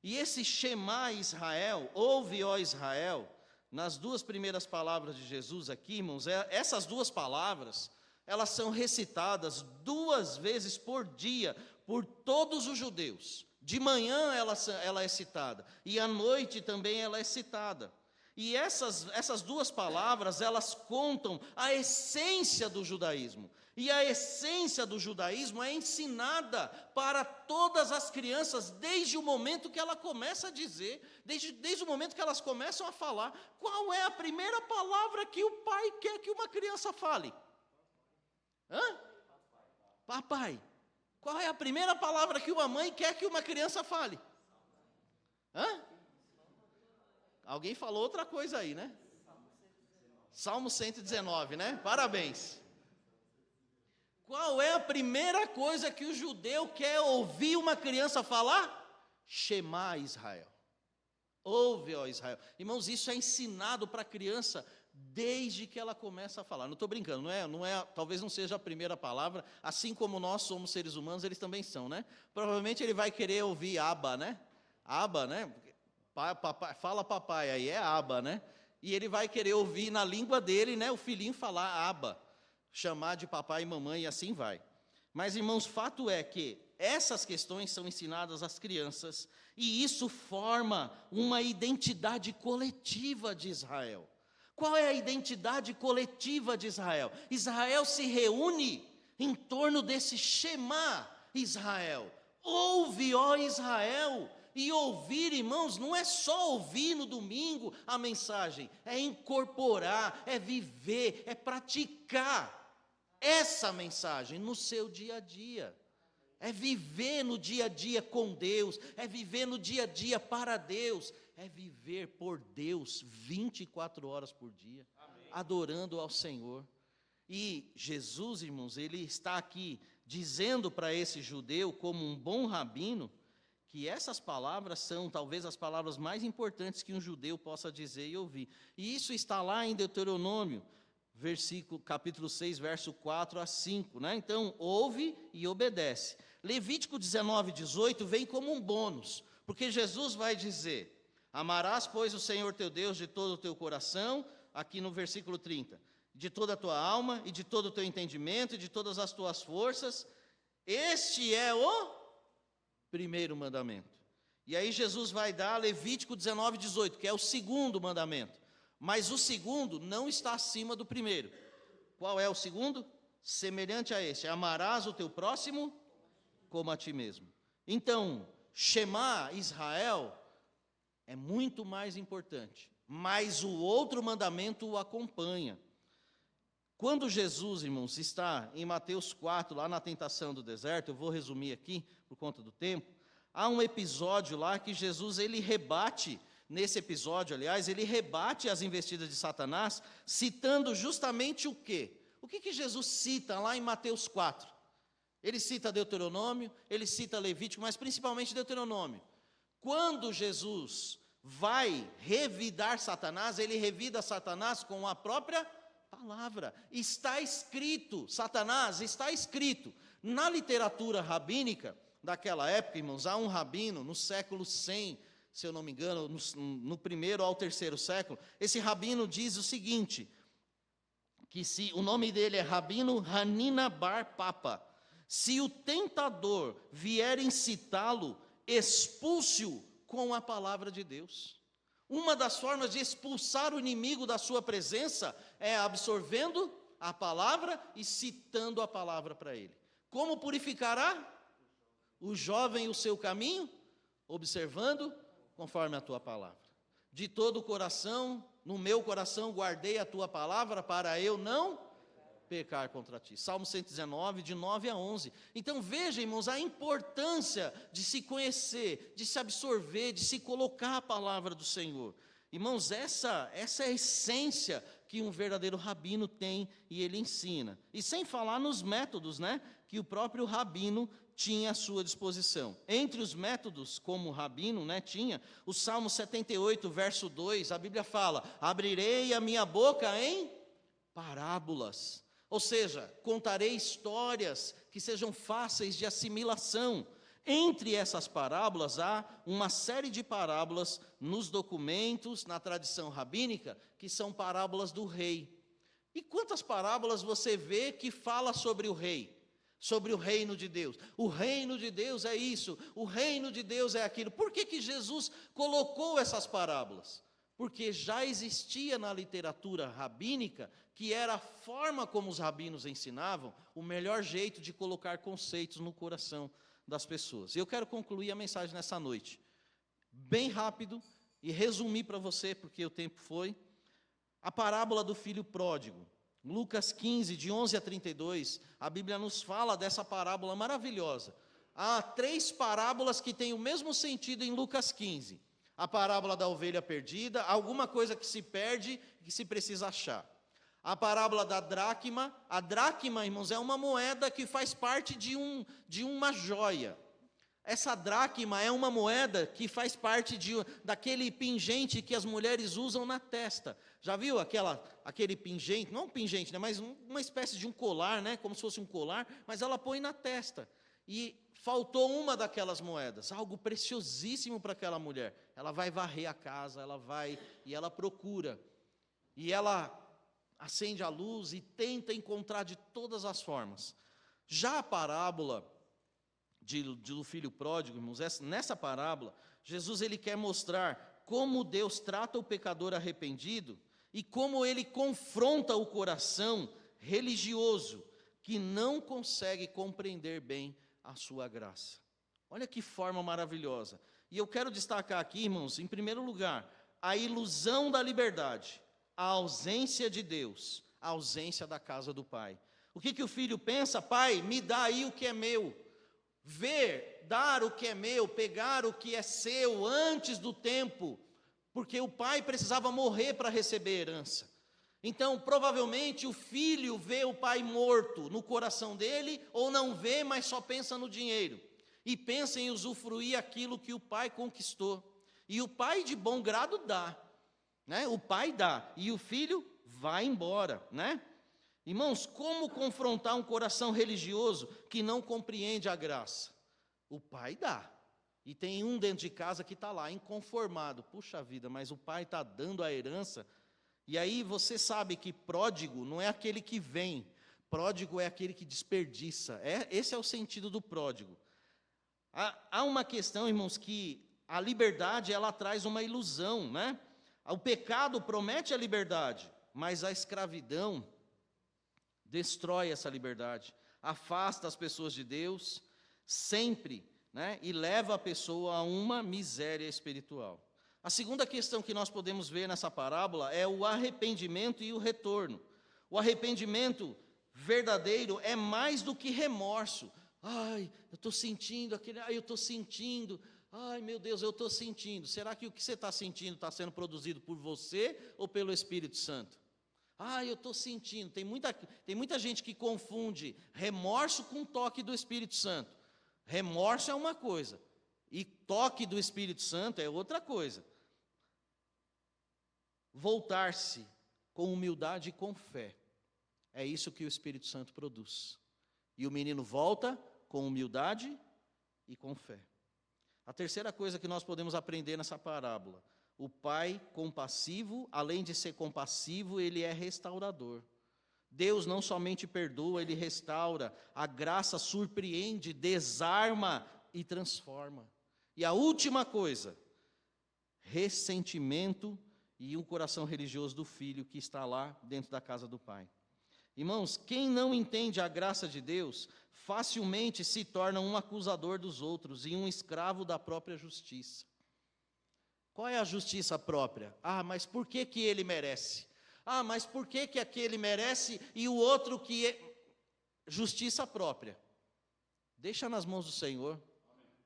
E esse Shema Israel, ouve, ó Israel, nas duas primeiras palavras de Jesus aqui, irmãos, essas duas palavras, elas são recitadas 2 vezes por dia por todos os judeus. De manhã ela é citada e à noite também ela é citada. E essas duas palavras, elas contam a essência do judaísmo. E a essência do judaísmo é ensinada para todas as crianças desde o momento que ela começa a dizer, desde o momento que elas começam a falar. Qual é a primeira palavra que o pai quer que uma criança fale? Hã? Papai. Qual é a primeira palavra que uma mãe quer que uma criança fale? Hã? Alguém falou outra coisa aí, né? Salmo 119, né? Parabéns. Qual é a primeira coisa que o judeu quer ouvir uma criança falar? Shema Israel. Ouve, ó Israel. Irmãos, isso é ensinado para a criança desde que ela começa a falar. Não estou brincando, talvez não seja a primeira palavra, assim como nós somos seres humanos, eles também são, né? Provavelmente ele vai querer ouvir Abba, né? Abba, né? Papai, fala papai, aí é Abba, né? E ele vai querer ouvir na língua dele, né? O filhinho falar Abba, chamar de papai e mamãe e assim vai. Mas, irmãos, fato é que essas questões são ensinadas às crianças e isso forma uma identidade coletiva de Israel. Qual é a identidade coletiva de Israel? Israel se reúne em torno desse Shema Israel. Ouve, ó Israel. E ouvir, irmãos, não é só ouvir no domingo a mensagem, é incorporar, é viver, é praticar essa mensagem no seu dia a dia. É viver no dia a dia com Deus, é viver no dia a dia para Deus, é viver por Deus 24 horas por dia, amém, adorando ao Senhor. E Jesus, irmãos, ele está aqui dizendo para esse judeu, como um bom rabino, que essas palavras são talvez as palavras mais importantes que um judeu possa dizer e ouvir. E isso está lá em Deuteronômio, capítulo 6, verso 4 a 5, né? Então, ouve e obedece. Levítico 19, 18 vem como um bônus, porque Jesus vai dizer, amarás, pois, o Senhor teu Deus de todo o teu coração, aqui no versículo 30, de toda a tua alma, e de todo o teu entendimento, e de todas as tuas forças. Este é o primeiro mandamento. E aí Jesus vai dar Levítico 19, 18, que é o segundo mandamento. Mas o segundo não está acima do primeiro. Qual é o segundo? Semelhante a este, amarás o teu próximo como a ti mesmo. Então, Shema Israel é muito mais importante, mas o outro mandamento o acompanha. Quando Jesus, irmãos, está em Mateus 4, lá na tentação do deserto, eu vou resumir aqui, por conta do tempo, há um episódio lá que Jesus, ele rebate, nesse episódio, aliás, ele rebate as investidas de Satanás, citando justamente o quê? O que Jesus cita lá em Mateus 4? Ele cita Deuteronômio, ele cita Levítico, mas principalmente Deuteronômio. Quando Jesus vai revidar Satanás, ele revida Satanás com a própria palavra. Está escrito, Satanás, está escrito. Na literatura rabínica daquela época, irmãos, há um rabino no século 100, se eu não me engano, no primeiro ao terceiro século, esse rabino diz o seguinte, que o nome dele é Rabino Hanina Bar Papa. Se o tentador vier incitá-lo, expulse-o com a palavra de Deus. Uma das formas de expulsar o inimigo da sua presença é absorvendo a palavra e citando a palavra para ele. Como purificará o jovem o seu caminho? Observando conforme a tua palavra. De todo o coração, no meu coração guardei a tua palavra para eu não pecar contra ti. Salmo 119, de 9 a 11. Então veja, irmãos, a importância de se conhecer, de se absorver, de se colocar a palavra do Senhor. Irmãos, essa é a essência que um verdadeiro rabino tem e ele ensina. E sem falar nos métodos, que o próprio rabino tinha à sua disposição. Entre os métodos, como o rabino, tinha, o Salmo 78, verso 2, a Bíblia fala, abrirei a minha boca em parábolas. Ou seja, contarei histórias que sejam fáceis de assimilação. Entre essas parábolas, há uma série de parábolas nos documentos, na tradição rabínica, que são parábolas do rei. E quantas parábolas você vê que fala sobre o rei? Sobre o reino de Deus. O reino de Deus é isso, o reino de Deus é aquilo. Por que Jesus colocou essas parábolas? Porque já existia na literatura rabínica, que era a forma como os rabinos ensinavam, o melhor jeito de colocar conceitos no coração das pessoas. Eu quero concluir a mensagem nessa noite, bem rápido, e resumir para você, porque o tempo foi, a parábola do filho pródigo. Lucas 15, de 11 a 32, a Bíblia nos fala dessa parábola maravilhosa. Há 3 parábolas que têm o mesmo sentido em Lucas 15. A parábola da ovelha perdida, alguma coisa que se perde e que se precisa achar. A parábola da dracma, a dracma, irmãos, é uma moeda que faz parte de uma joia. Essa dracma é uma moeda que faz parte daquele pingente que as mulheres usam na testa. Já viu aquele pingente, não um pingente, mas uma espécie de um colar, como se fosse um colar, mas ela põe na testa. E faltou uma daquelas moedas, algo preciosíssimo para aquela mulher. Ela vai varrer a casa, ela procura. E ela acende a luz e tenta encontrar de todas as formas. Já a parábola do filho pródigo, irmãos, nessa parábola, Jesus ele quer mostrar como Deus trata o pecador arrependido e como ele confronta o coração religioso que não consegue compreender bem a sua graça. Olha que forma maravilhosa. E eu quero destacar aqui, irmãos, em primeiro lugar, a ilusão da liberdade, a ausência de Deus, a ausência da casa do Pai. O que o filho pensa? Pai, me dá aí o que é meu. Ver, dar o que é meu, pegar o que é seu antes do tempo, porque o pai precisava morrer para receber herança. Então, provavelmente, o filho vê o pai morto no coração dele, ou não vê, mas só pensa no dinheiro, e pensa em usufruir aquilo que o pai conquistou. E o pai, de bom grado, dá. O pai dá, e o filho vai embora, Irmãos, como confrontar um coração religioso que não compreende a graça? O pai dá. E tem um dentro de casa que está lá, inconformado. Puxa vida, mas o pai está dando a herança. E aí você sabe que pródigo não é aquele que vem. Pródigo é aquele que desperdiça. Esse é o sentido do pródigo. Há uma questão, irmãos, que a liberdade ela traz uma ilusão, O pecado promete a liberdade, mas a escravidão destrói essa liberdade, afasta as pessoas de Deus, sempre, e leva a pessoa a uma miséria espiritual. A segunda questão que nós podemos ver nessa parábola é o arrependimento e o retorno. O arrependimento verdadeiro é mais do que remorso. Ai, eu estou sentindo ai meu Deus, eu estou sentindo. Será que o que você está sentindo está sendo produzido por você ou pelo Espírito Santo? Eu estou sentindo. Tem muita gente que confunde remorso com toque do Espírito Santo. Remorso é uma coisa, e toque do Espírito Santo é outra coisa. Voltar-se com humildade e com fé. É isso que o Espírito Santo produz. E o menino volta com humildade e com fé. A terceira coisa que nós podemos aprender nessa parábola: o pai compassivo, além de ser compassivo, ele é restaurador. Deus não somente perdoa, ele restaura. A graça surpreende, desarma e transforma. E a última coisa: ressentimento e um coração religioso do filho que está lá dentro da casa do pai. Irmãos, quem não entende a graça de Deus, facilmente se torna um acusador dos outros e um escravo da própria justiça. Qual é a justiça própria? Mas por que ele merece? Mas por que aquele merece e o outro que é... Justiça própria. Deixa nas mãos do Senhor.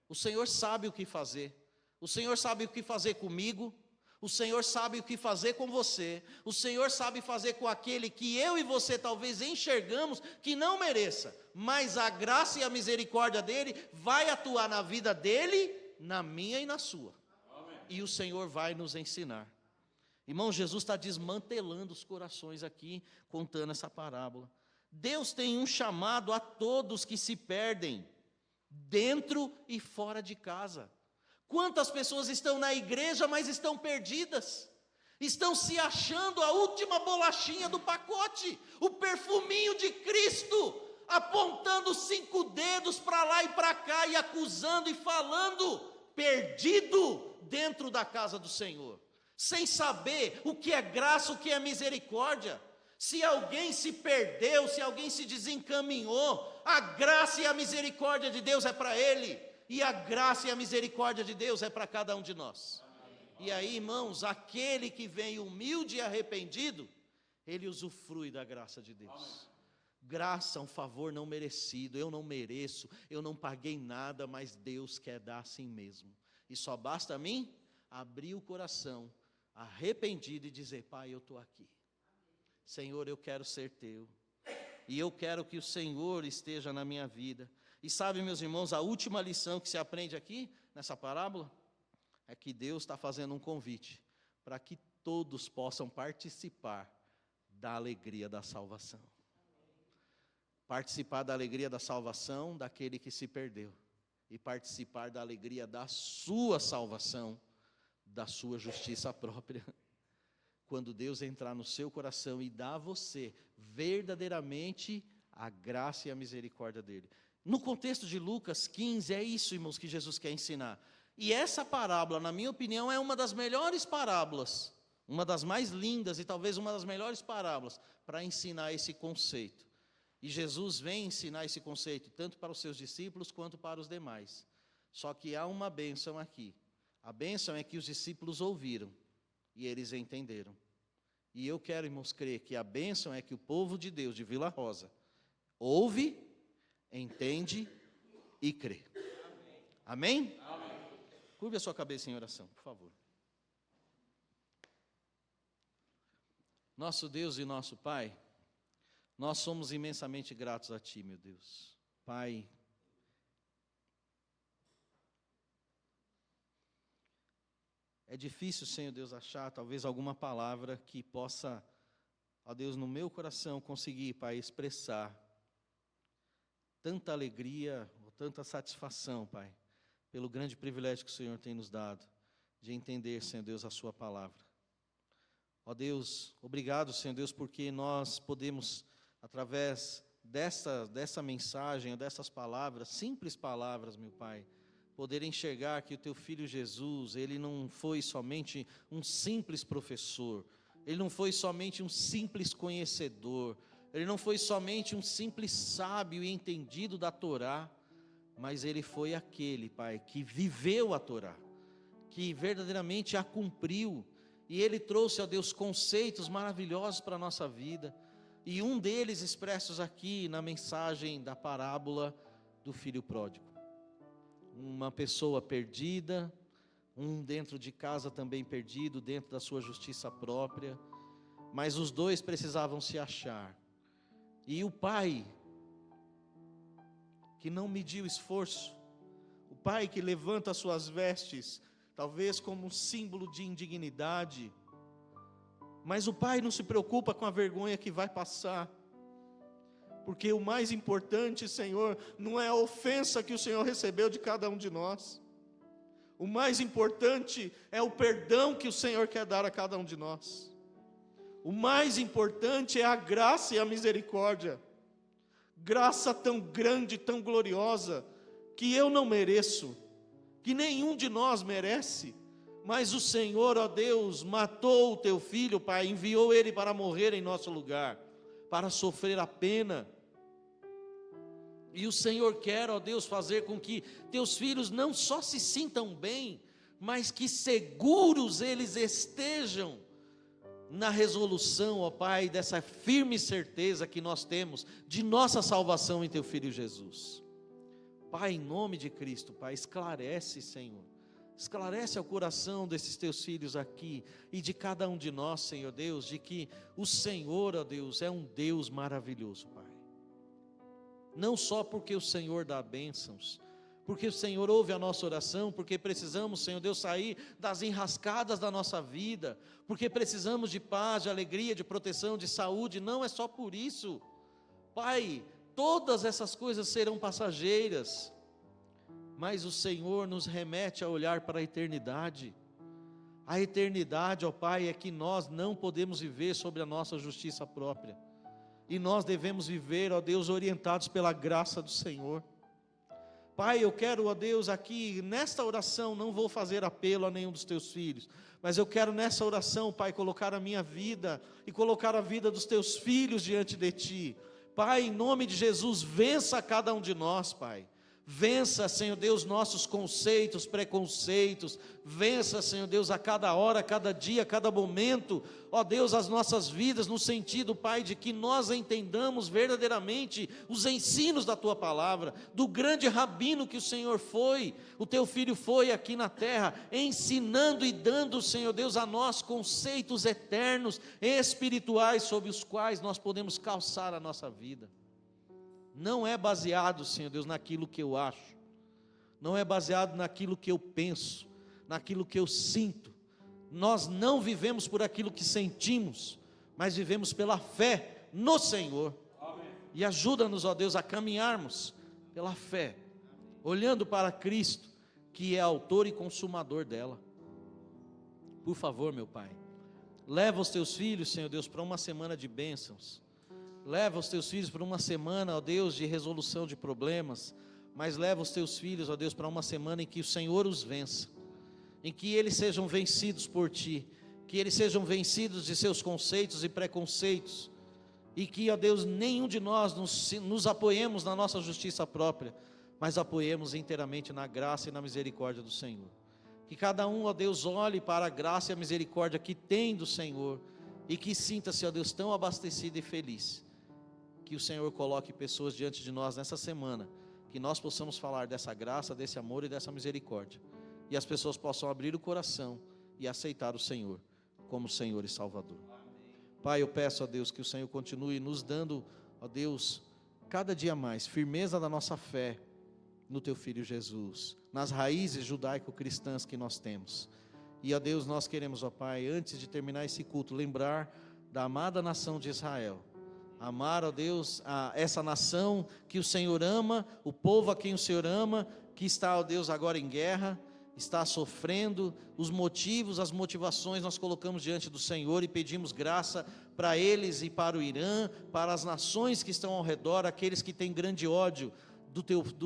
O Senhor sabe o que fazer. O Senhor sabe o que fazer comigo. O Senhor sabe o que fazer com você. O Senhor sabe fazer com aquele que eu e você talvez enxergamos que não mereça. Mas a graça e a misericórdia dele vai atuar na vida dele, na minha e na sua. Amém. E o Senhor vai nos ensinar. Irmão, Jesus está desmantelando os corações aqui, contando essa parábola. Deus tem um chamado a todos que se perdem, dentro e fora de casa. Quantas pessoas estão na igreja, mas estão perdidas? Estão se achando a última bolachinha do pacote, o perfuminho de Cristo, apontando 5 dedos para lá e para cá, e acusando e falando, perdido dentro da casa do Senhor, sem saber o que é graça, o que é misericórdia. Se alguém se perdeu, se alguém se desencaminhou, a graça e a misericórdia de Deus é para ele. E a graça e a misericórdia de Deus é para cada um de nós. E aí, irmãos, aquele que vem humilde e arrependido, ele usufrui da graça de Deus. Graça, um favor não merecido. Eu não mereço, eu não paguei nada, mas Deus quer dar assim mesmo. E só basta a mim abrir o coração, arrependido, e dizer: Pai, eu estou aqui. Senhor, eu quero ser teu. E eu quero que o Senhor esteja na minha vida. E sabe, meus irmãos, a última lição que se aprende aqui, nessa parábola, é que Deus está fazendo um convite para que todos possam participar da alegria da salvação. Participar da alegria da salvação daquele que se perdeu. E participar da alegria da sua salvação, da sua justiça própria. Quando Deus entrar no seu coração e dar a você verdadeiramente a graça e a misericórdia dele. No contexto de Lucas 15, é isso, irmãos, que Jesus quer ensinar. E essa parábola, na minha opinião, é uma das melhores parábolas, uma das mais lindas e talvez uma das melhores parábolas para ensinar esse conceito. E Jesus vem ensinar esse conceito tanto para os seus discípulos quanto para os demais. Só que há uma bênção aqui. A bênção é que os discípulos ouviram e eles entenderam. E eu quero, irmãos, crer que a bênção é que o povo de Deus, de Vila Rosa, ouve, entende e crê. Amém? Amém? Curve a sua cabeça em oração, por favor. Nosso Deus e nosso Pai, nós somos imensamente gratos a Ti, meu Deus. Pai, é difícil, Senhor Deus, achar talvez alguma palavra que possa, ó Deus, no meu coração conseguir, Pai, expressar tanta alegria, ou tanta satisfação, Pai, pelo grande privilégio que o Senhor tem nos dado, de entender, Senhor Deus, a Sua palavra. Ó Deus, obrigado, Senhor Deus, porque nós podemos, através dessa mensagem, dessas palavras, simples palavras, meu Pai, poder enxergar que o Teu Filho Jesus, Ele não foi somente um simples professor, Ele não foi somente um simples conhecedor, Ele não foi somente um simples sábio e entendido da Torá, mas Ele foi aquele, Pai, que viveu a Torá, que verdadeiramente a cumpriu, e Ele trouxe, ó Deus, conceitos maravilhosos para a nossa vida, e um deles expressos aqui na mensagem da parábola do filho pródigo. Uma pessoa perdida, um dentro de casa também perdido, dentro da sua justiça própria, mas os dois precisavam se achar. E o pai, que não mediu esforço, o pai que levanta as suas vestes, talvez como um símbolo de indignidade, mas o pai não se preocupa com a vergonha que vai passar, Porque o mais importante, Senhor, não é a ofensa que o Senhor recebeu de cada um de nós. O mais importante é o perdão que o Senhor quer dar a cada um de nós. O mais importante é a graça e a misericórdia. Graça tão grande, tão gloriosa, que eu não mereço, que nenhum de nós merece. Mas o Senhor, ó Deus, matou o teu filho, Pai, enviou ele para morrer em nosso lugar, para sofrer a pena. E o Senhor quer, ó Deus, fazer com que teus filhos não só se sintam bem, mas que seguros eles estejam na resolução, ó Pai, dessa firme certeza que nós temos de nossa salvação em teu Filho Jesus. Pai, em nome de Cristo, Pai, esclarece, Senhor, esclarece ao coração desses teus filhos aqui e de cada um de nós, Senhor Deus, de que o Senhor, ó Deus, é um Deus maravilhoso, Pai. Não só porque o Senhor dá bênçãos, porque o Senhor ouve a nossa oração, porque precisamos, Senhor Deus, sair das enrascadas da nossa vida, porque precisamos de paz, de alegria, de proteção, de saúde, não é só por isso. Pai, todas essas coisas serão passageiras, mas o Senhor nos remete a olhar para a eternidade. A eternidade, ó Pai, é que nós não podemos viver sobre a nossa justiça própria, e nós devemos viver, ó Deus, orientados pela graça do Senhor. Pai, eu quero, ó Deus, aqui, nesta oração, não vou fazer apelo a nenhum dos teus filhos, mas eu quero nessa oração, Pai, colocar a minha vida, e colocar a vida dos teus filhos diante de Ti. Pai, em nome de Jesus, vença cada um de nós, Pai. Vença, Senhor Deus, nossos conceitos, preconceitos. Vença, Senhor Deus, a cada hora, a cada dia, a cada momento, ó Deus, as nossas vidas, no sentido, Pai, de que nós entendamos verdadeiramente os ensinos da Tua palavra, do grande rabino que o Senhor foi, o Teu Filho foi aqui na terra, ensinando e dando, Senhor Deus, a nós conceitos eternos e espirituais, sobre os quais nós podemos calçar a nossa vida. Não é baseado, Senhor Deus, naquilo que eu acho, não é baseado naquilo que eu penso, naquilo que eu sinto. Nós não vivemos por aquilo que sentimos, mas vivemos pela fé no Senhor. Amém. E ajuda-nos, ó Deus, a caminharmos pela fé, olhando para Cristo, que é autor e consumador dela. Por favor, meu Pai, leva os teus filhos, Senhor Deus, para uma semana de bênçãos. Leva os teus filhos para uma semana, ó Deus, de resolução de problemas, mas leva os teus filhos, ó Deus, para uma semana em que o Senhor os vença, em que eles sejam vencidos por Ti, que eles sejam vencidos de seus conceitos e preconceitos, e que, ó Deus, nenhum de nós nos apoiemos na nossa justiça própria, mas apoiemos inteiramente na graça e na misericórdia do Senhor. Que cada um, ó Deus, olhe para a graça e a misericórdia que tem do Senhor, e que sinta-se, ó Deus, tão abastecido e feliz. Que o Senhor coloque pessoas diante de nós nessa semana, que nós possamos falar dessa graça, desse amor e dessa misericórdia, e as pessoas possam abrir o coração e aceitar o Senhor como Senhor e Salvador. Amém. Pai, eu peço a Deus que o Senhor continue nos dando, ó Deus, cada dia mais firmeza da nossa fé no Teu Filho Jesus, nas raízes judaico-cristãs que nós temos. E ó Deus, nós queremos, ó Pai, antes de terminar esse culto, lembrar da amada nação de Israel. Amar, ó Deus, essa nação que o Senhor ama, o povo a quem o Senhor ama, que está, ó Deus, agora em guerra, está sofrendo. Os motivos, as motivações nós colocamos diante do Senhor e pedimos graça para eles e para o Irã, para as nações que estão ao redor, aqueles que têm grande ódio do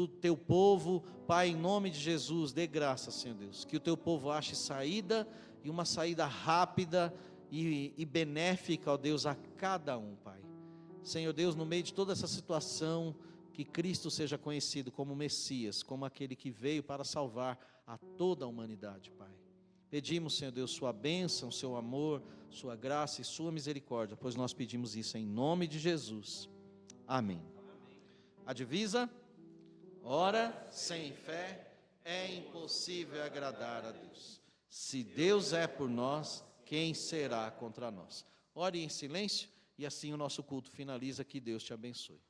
teu povo. Pai, em nome de Jesus, dê graça, Senhor Deus, que o Teu povo ache saída, e uma saída rápida e benéfica, ó Deus, a cada um, Pai. Senhor Deus, no meio de toda essa situação, que Cristo seja conhecido como Messias, como aquele que veio para salvar a toda a humanidade, Pai. Pedimos, Senhor Deus, Sua bênção, Seu amor, Sua graça e Sua misericórdia, pois nós pedimos isso em nome de Jesus. Amém. A divisa: ora, sem fé é impossível agradar a Deus. Se Deus é por nós, quem será contra nós? Ore em silêncio. E assim o nosso culto finaliza. Que Deus te abençoe.